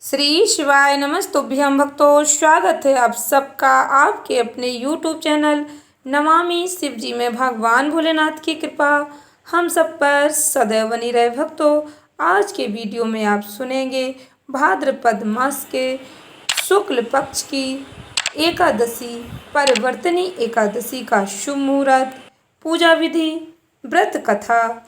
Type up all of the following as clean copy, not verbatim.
श्री शिवाय नमस्तुभ्यं भक्तों, स्वागत है आप सबका आपके अपने YouTube चैनल नमामि शिवजी में। भगवान भोलेनाथ की कृपा हम सब पर सदैव बनी रहे। भक्तों, आज के वीडियो में आप सुनेंगे भाद्रपद मास के शुक्ल पक्ष की एकादशी परिवर्तनी एकादशी का शुभ मुहूर्त, पूजा विधि, व्रत कथा,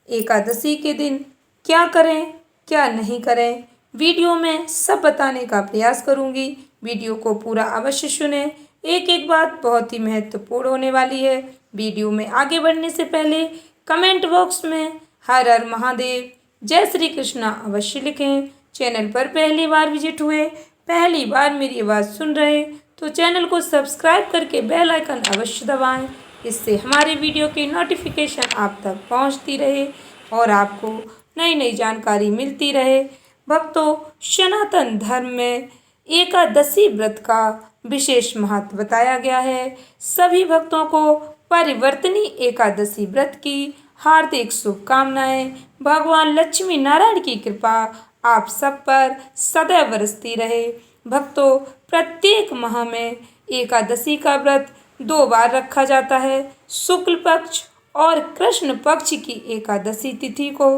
एकादशी के दिन क्या करें क्या नहीं करें, वीडियो में सब बताने का प्रयास करूंगी। वीडियो को पूरा अवश्य सुनें। एक एक बात बहुत ही महत्वपूर्ण होने वाली है। वीडियो में आगे बढ़ने से पहले कमेंट बॉक्स में हर हर महादेव, जय श्री कृष्णा अवश्य लिखें। चैनल पर पहली बार विजिट हुए, पहली बार मेरी आवाज़ सुन रहे तो चैनल को सब्सक्राइब करके बेल आइकन अवश्य दबाएं। इससे हमारे वीडियो की नोटिफिकेशन आप तक पहुंचती रहे और आपको नई नई जानकारी मिलती रहे। भक्तों, सनातन धर्म में एकादशी व्रत का विशेष महत्व बताया गया है। सभी भक्तों को परिवर्तनी एकादशी व्रत की हार्दिक शुभकामनाएं। भगवान लक्ष्मी नारायण की कृपा आप सब पर सदैव बरसती रहे। भक्तों, प्रत्येक माह में एकादशी का व्रत 2 बार रखा जाता है। शुक्ल पक्ष और कृष्ण पक्ष की एकादशी तिथि को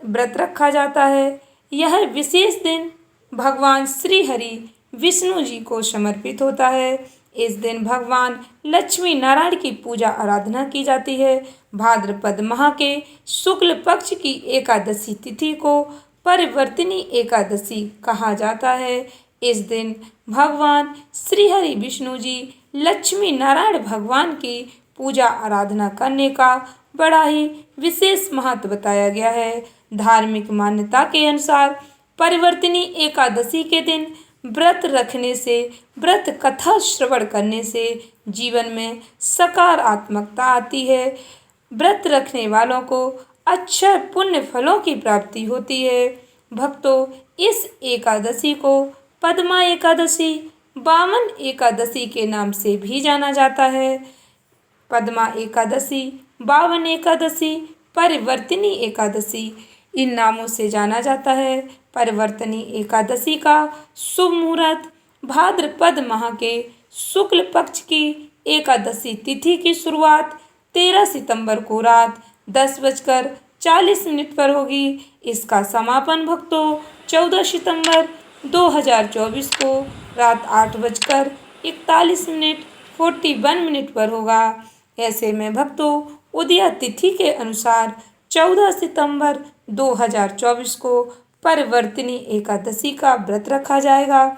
व्रत रखा जाता है। यह विशेष दिन भगवान श्री हरि विष्णु जी को समर्पित होता है। इस दिन भगवान लक्ष्मी नारायण की पूजा आराधना की जाती है। भाद्रपद माह के शुक्ल पक्ष की एकादशी तिथि को परिवर्तनी एकादशी कहा जाता है। इस दिन भगवान श्री हरि विष्णु जी लक्ष्मी नारायण भगवान की पूजा आराधना करने का बड़ा ही विशेष महत्व बताया गया है। धार्मिक मान्यता के अनुसार परिवर्तनी एकादशी के दिन व्रत रखने से, व्रत कथा श्रवण करने से जीवन में सकारात्मकता आती है। व्रत रखने वालों को अच्छे पुण्य फलों की प्राप्ति होती है। भक्तों, इस एकादशी को पद्मा एकादशी, वामन एकादशी के नाम से भी जाना जाता है। पद्मा एकादशी, वामन एकादशी, परिवर्तनी एकादशी इन नामों से जाना जाता है। परिवर्तनी एकादशी का शुभ मुहूर्त भाद्रपद माह के शुक्ल पक्ष की एकादशी तिथि की शुरुआत 13 सितंबर को रात 10:40 पर होगी। इसका समापन भक्तों 14 सितंबर 2024 को रात 8:41 पर होगा। ऐसे में भक्तों, उदया तिथि के अनुसार 14 सितंबर 2024 को परिवर्तनी एकादशी का व्रत रखा जाएगा।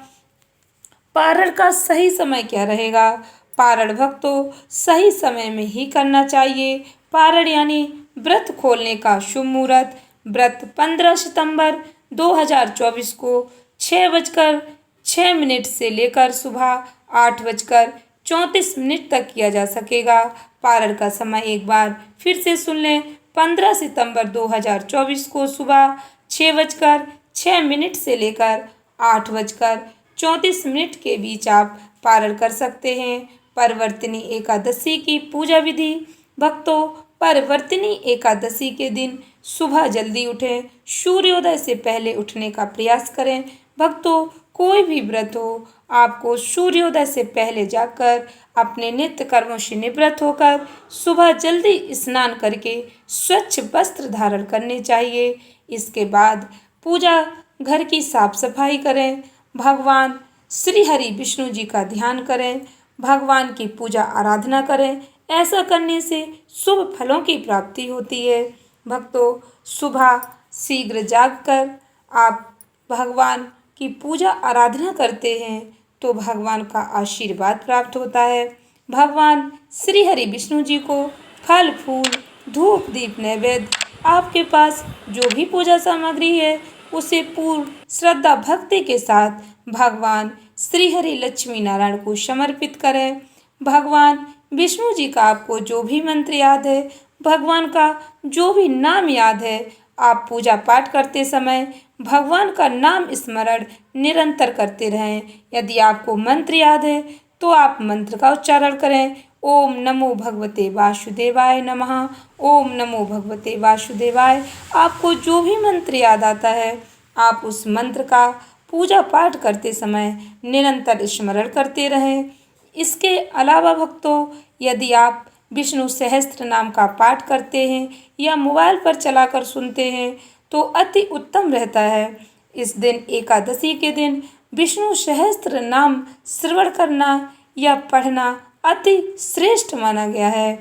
पारण का सही समय क्या रहेगा? पारण भक्तों सही समय में ही करना चाहिए। पारण यानी व्रत खोलने का शुभ मुहूर्त व्रत 15 सितंबर 2024 को 6:06 से लेकर सुबह 8:34 तक किया जा सकेगा। पारण का समय एक बार फिर से सुन लें। 15 सितंबर 2024 को सुबह 6:06 से लेकर 8:34 के बीच आप पारण कर सकते हैं। परिवर्तनी एकादशी की पूजा विधि। भक्तों, परिवर्तनी एकादशी के दिन सुबह जल्दी उठें। सूर्योदय से पहले उठने का प्रयास करें। भक्तों, कोई भी व्रत हो, आपको सूर्योदय से पहले जाकर अपने नित्य कर्मों से निवृत्त होकर सुबह जल्दी स्नान करके स्वच्छ वस्त्र धारण करने चाहिए। इसके बाद पूजा घर की साफ सफाई करें। भगवान श्री हरि विष्णु जी का ध्यान करें। भगवान की पूजा आराधना करें। ऐसा करने से शुभ फलों की प्राप्ति होती है। भक्तों, सुबह शीघ्र जागकर आप भगवान की पूजा आराधना करते हैं तो भगवान का आशीर्वाद प्राप्त होता है। भगवान श्री हरि विष्णु जी को फल फूल, धूप दीप नैवेद्य, आपके पास जो भी पूजा सामग्री है उसे पूर्ण श्रद्धा भक्ति के साथ भगवान श्री हरि लक्ष्मी नारायण को समर्पित करें। भगवान विष्णु जी का आपको जो भी मंत्र याद है, भगवान का जो भी नाम याद है, आप पूजा पाठ करते समय भगवान का नाम स्मरण निरंतर करते रहें। यदि आपको मंत्र याद है तो आप मंत्र का उच्चारण करें। ओम नमो भगवते वासुदेवाय नमः। ओम नमो भगवते वासुदेवाय। आपको जो भी मंत्र याद आता है आप उस मंत्र का पूजा पाठ करते समय निरंतर स्मरण करते रहें। इसके अलावा भक्तों, यदि आप विष्णु सहस्त्र नाम का पाठ करते हैं या मोबाइल पर चलाकर सुनते हैं तो अति उत्तम रहता है। इस दिन एकादशी के दिन विष्णु सहस्त्र नाम श्रवण करना या पढ़ना अति श्रेष्ठ माना गया है।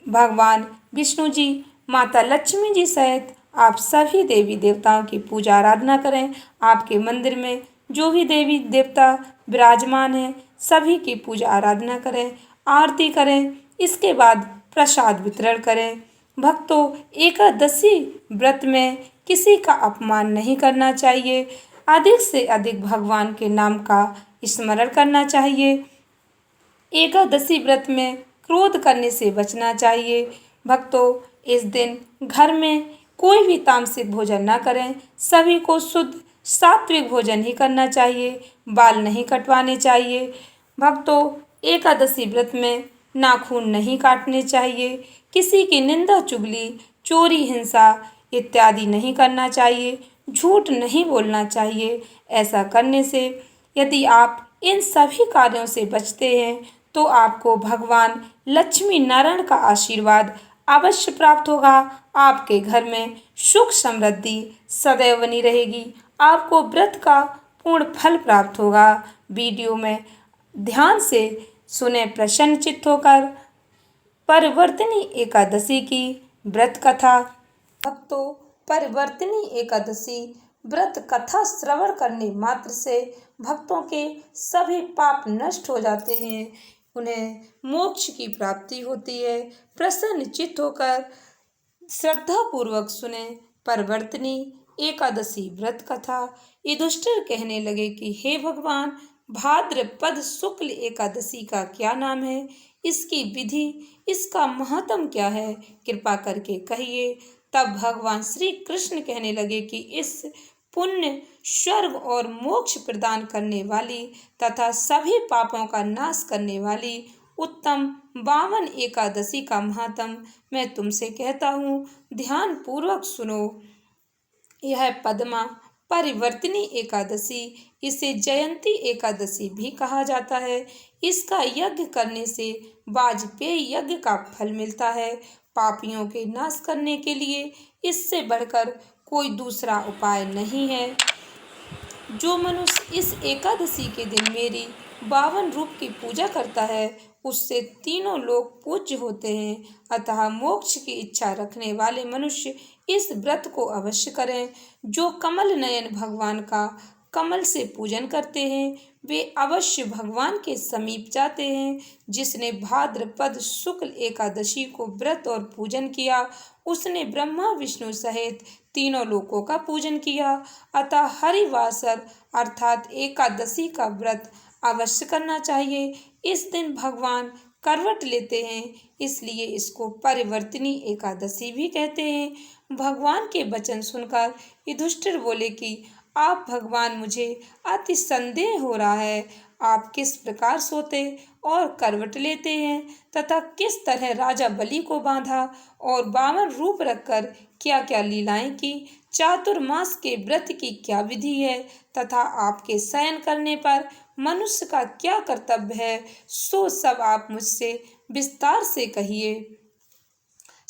भगवान विष्णु जी, माता लक्ष्मी जी सहित आप सभी देवी देवताओं की पूजा आराधना करें। आपके मंदिर में जो भी देवी देवता विराजमान हैं सभी की पूजा आराधना करें, आरती करें। इसके बाद प्रसाद वितरण करें। भक्तों, एकादशी व्रत में किसी का अपमान नहीं करना चाहिए। अधिक से अधिक भगवान के नाम का स्मरण करना चाहिए। एकादशी व्रत में क्रोध करने से बचना चाहिए। भक्तों, इस दिन घर में कोई भी तामसिक भोजन ना करें। सभी को शुद्ध सात्विक भोजन ही करना चाहिए। बाल नहीं कटवाने चाहिए। भक्तों, एकादशी व्रत में नाखून नहीं काटने चाहिए। किसी की निंदा चुगली, चोरी, हिंसा इत्यादि नहीं करना चाहिए। झूठ नहीं बोलना चाहिए। ऐसा करने से यदि आप इन सभी कार्यों से बचते हैं तो आपको भगवान लक्ष्मी नारायण का आशीर्वाद अवश्य प्राप्त होगा। आपके घर में सुख समृद्धि सदैव बनी रहेगी। आपको व्रत का पूर्ण फल प्राप्त होगा। वीडियो में ध्यान से सुने, प्रसन्नचित्त होकर। परिवर्तिनी एकादशी की व्रत कथा। भक्तों, परिवर्तिनी एकादशी व्रत कथा श्रवण करने मात्र से भक्तों के सभी पाप नष्ट हो जाते हैं। उन्हें मोक्ष की प्राप्ति होती है। प्रसन्न चित्त होकर श्रद्धा पूर्वक सुने परिवर्तिनी एकादशी व्रत कथा। युधिष्ठिर कहने लगे कि हे भगवान, भाद्रपद शुक्ल एकादशी का क्या नाम है? इसकी विधि, इसका महत्म क्या है? कृपा करके कहिए। तब भगवान श्री कृष्ण कहने लगे कि इस पुण्य, स्वर्ग और मोक्ष प्रदान करने वाली तथा सभी पापों का नाश करने वाली उत्तम 52 एकादशी का महात्म मैं तुमसे कहता हूँ। ध्यान पूर्वक सुनो। यह पद्मा परिवर्तिनी एकादशी, इसे जयंती एकादशी भी कहा जाता है। इसका यज्ञ करने से वाजपेयी यज्ञ का फल मिलता है। पापियों के नाश करने के लिए इससे बढ़कर कोई दूसरा उपाय नहीं है। जो मनुष्य इस एकादशी के दिन मेरी 52 रूप की पूजा करता है उससे तीनों लोग पूज्य होते हैं। अतः मोक्ष की इच्छा रखने वाले मनुष्य इस व्रत को अवश्य करें। जो कमल नयन भगवान का कमल से पूजन करते हैं वे अवश्य भगवान के समीप जाते हैं। जिसने भाद्रपद शुक्ल एकादशी को व्रत और पूजन किया उसने ब्रह्मा विष्णु सहित तीनों लोकों का पूजन किया। अतः हरिवासर अर्थात एकादशी का व्रत अवश्य करना चाहिए। इस दिन भगवान करवट लेते हैं, इसलिए इसको परिवर्तिनी एकादशी भी कहते हैं। भगवान के वचन सुनकर युधिष्ठिर बोले कि आप भगवान, मुझे अति संदेह हो रहा है। आप किस प्रकार सोते और करवट लेते हैं तथा किस तरह राजा बलि को बांधा और 52 रूप रखकर क्या क्या लीलाएं की, चातुर्मास के व्रत की क्या विधि है तथा आपके शयन करने पर मनुष्य का क्या कर्तव्य है, सो सब आप मुझसे विस्तार से कहिए।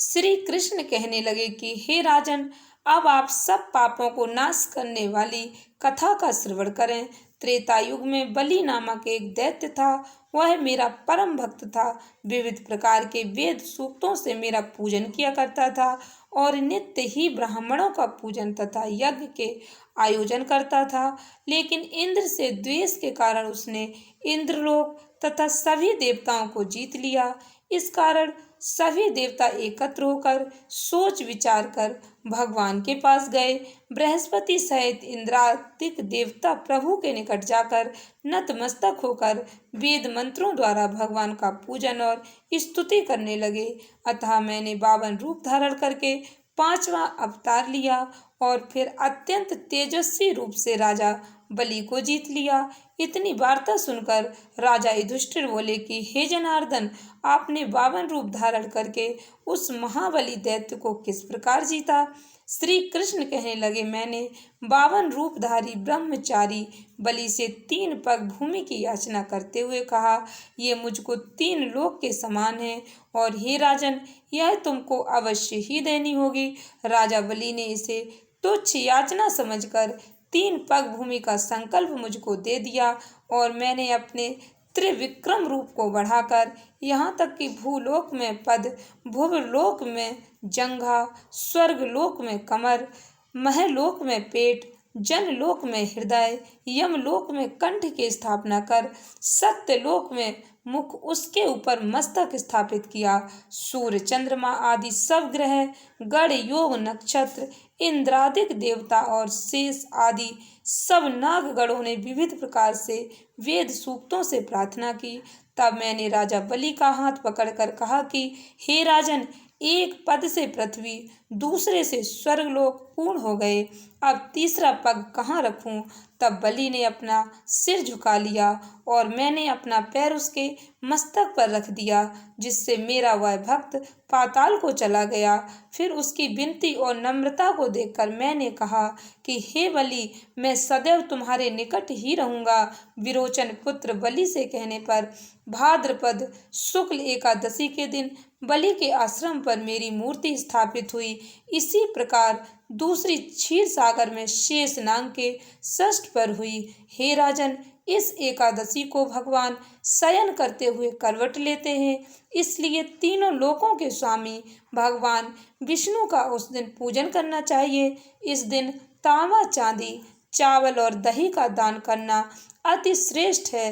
श्री कृष्ण कहने लगे कि हे राजन, अब आप सब पापों को नाश करने वाली कथा का श्रवण करें। त्रेता युग में बलि नामक एक दैत्य था। वह मेरा परम भक्त था। विविध प्रकार के वेद सूक्तों से मेरा पूजन किया करता था और नित्य ही ब्राह्मणों का पूजन तथा यज्ञ के आयोजन करता था। लेकिन इंद्र से द्वेष के कारण उसने इंद्रलोक तथा सभी देवताओं को जीत लिया। इस कारण सभी देवता एकत्र होकर सोच विचार कर भगवान के पास गए। बृहस्पति सहित इंद्रादिक देवता प्रभु के निकट जाकर नतमस्तक होकर वेद मंत्रों द्वारा भगवान का पूजन और स्तुति करने लगे। अतः मैंने 52 रूप धारण करके 5वां अवतार लिया और फिर अत्यंत तेजस्वी रूप से राजा बलि को जीत लिया। इतनी वार्ता सुनकर राजा युधिष्ठिर बोले कि हे जनार्दन, आपने 52 रूप धारण करके उस महाबली दैत्य को किस प्रकार जीता? श्री कृष्ण कहने लगे, मैंने 52 रूपधारी ब्रह्मचारी बलि से 3 पग भूमि की याचना करते हुए कहा, ये मुझको 3 लोक के समान है और हे राजन, यह तुमको अवश्य ही देनी होगी। राजा बलि ने इसे तुच्छ याचना समझकर 3 पग भूमि का संकल्प मुझको दे दिया और मैंने अपने त्रिविक्रम रूप को बढ़ाकर यहाँ तक कि भूलोक में पद, भुवलोक में जंघा, स्वर्गलोक में कमर, महलोक में पेट, जनलोक में हृदय, यमलोक में कंठ की स्थापना कर सत्यलोक में मुख, उसके ऊपर मस्तक स्थापित किया। सूर्य, चंद्रमा आदि सब ग्रह, गण, योग, नक्षत्र, इंद्रादिक देवता और शेष आदि सब नागगणों ने विविध प्रकार से वेद सूक्तों से प्रार्थना की। तब मैंने राजा बलि का हाथ पकड़कर कहा कि हे राजन, एक पद से पृथ्वी, दूसरे से स्वर्गलोक पूर्ण हो गए, अब तीसरा पग कहाँ रखूं? तब बलि ने अपना सिर झुका लिया और मैंने अपना पैर उसके मस्तक पर रख दिया, जिससे मेरा वह भक्त पाताल को चला गया। फिर उसकी विनती और नम्रता को देखकर मैंने कहा कि हे बलि, मैं सदैव तुम्हारे निकट ही रहूंगा। विरोचन पुत्र बलि से कहने पर भाद्रपद शुक्ल एकादशी के दिन बलि के आश्रम पर मेरी मूर्ति स्थापित हुई। इसी प्रकार दूसरी क्षीर सागर में शेष नाग के षष्ठ पर हुई। हे राजन, इस एकादशी को भगवान शयन करते हुए करवट लेते हैं, इसलिए तीनों लोकों के स्वामी भगवान विष्णु का उस दिन पूजन करना चाहिए। इस दिन तांबा, चांदी, चावल और दही का दान करना अति श्रेष्ठ है।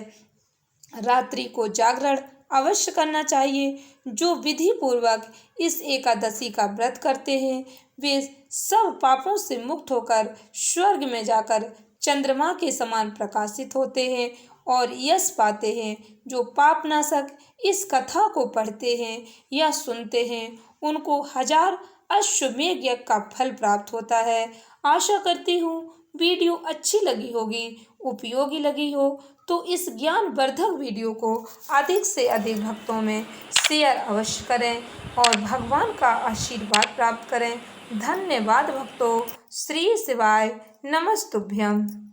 रात्रि को जागरण अवश्य करना चाहिए। जो विधि पूर्वक इस एकादशी का व्रत करते हैं वे सब पापों से मुक्त होकर स्वर्ग में जाकर चंद्रमा के समान प्रकाशित होते हैं और यश पाते हैं। जो पापनाशक इस कथा को पढ़ते हैं या सुनते हैं उनको 1000 अश्वमेध यज्ञ का फल प्राप्त होता है। आशा करती हूँ वीडियो अच्छी लगी होगी, उपयोगी लगी हो, तो इस ज्ञानवर्धक वीडियो को अधिक से अधिक भक्तों में शेयर अवश्य करें और भगवान का आशीर्वाद प्राप्त करें। धन्यवाद भक्तों। श्री शिवाय नमस्तुभ्यं।